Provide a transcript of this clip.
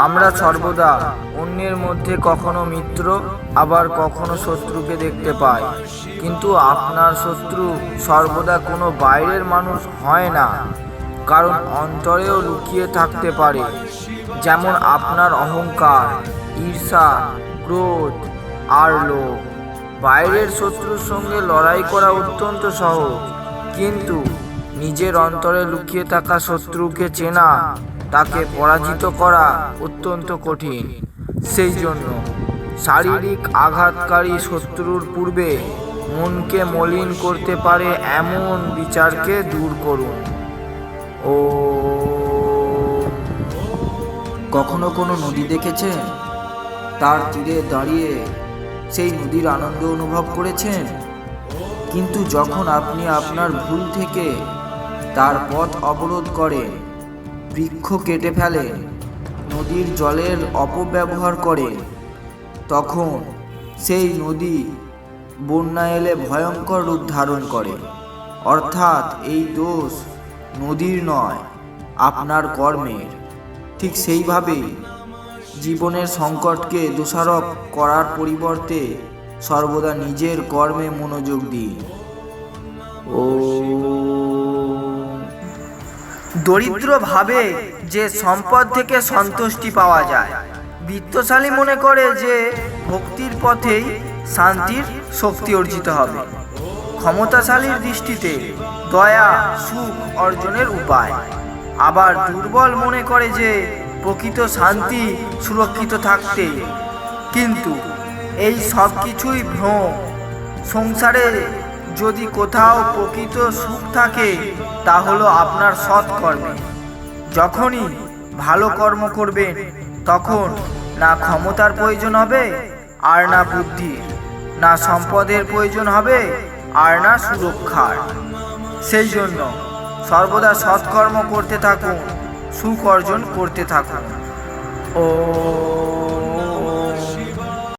আমরা সর্বদা অন্যের মধ্যে কখনো মিত্র আবার কখনো শত্রুকে দেখতে পাই, কিন্তু আপনার শত্রু সর্বদা কোনো বাইরের মানুষ হয় না, কারণ অন্তরেও লুকিয়ে থাকতে পারে। যেমন আপনার অহংকার, ঈর্ষা, ক্রোধ আর লোভ। বাইরের শত্রুর সঙ্গে লড়াই করা অত্যন্ত সহজ, কিন্তু নিজের অন্তরে লুকিয়ে থাকা শত্রুকে চেনা, তাকে পরাজিত করা অত্যন্ত কঠিন। সেই জন্য শারীরিক আঘাতকারী শত্রুর পূর্বে মনকে মলিন করতে পারে এমন বিচারকে দূর করুন। ও কখনো কোনো নদী দেখেছেন? তার তীরে দাঁড়িয়ে সেই নদীর আনন্দ অনুভব করেছেন? কিন্তু যখন আপনি আপনার ভুল থেকে তার পথ অবরোধ করেন, বৃক্ষ কেটে ফেলেন, নদীর জলের অপব্যবহার করেন, তখন সেই নদী বন্যা এলে ভয়ঙ্কর রূপ ধারণ করে। অর্থাৎ এই দোষ নদীর নয়, আপনার কর্মের। ঠিক সেইভাবেই জীবনের সংকটকে দোষারোপ করার পরিবর্তে সর্বদা নিজের কর্মে মনোযোগ দিন। দরিদ্র ভাবে যে সম্পদ থেকে সন্তুষ্টি পাওয়া যায়, বিত্তশালী মনে করে যে ভক্তির পথেই শান্তির শক্তি অর্জিত হবে। ক্ষমতাশালীর দৃষ্টিতে দয়া সুখ অর্জনের উপায়, আবার দুর্বল মনে করে যে প্রকৃত শান্তি সুরক্ষিত থাকতে। কিন্তু এই সব কিছুই ভ্রম। সংসারে যদি কোথাও প্রকৃত সুখ থাকে, তা হলো আপনার সৎকর্মে। যখনই ভালো কর্ম করবেন, তখন না ক্ষমতার প্রয়োজন হবে, আর না বুদ্ধির, না সম্পদের প্রয়োজন হবে, আর না সুরক্ষার। সেই জন্য সর্বদা সৎকর্ম করতে থাকুন, সুখ অর্জন করতে থাকুন।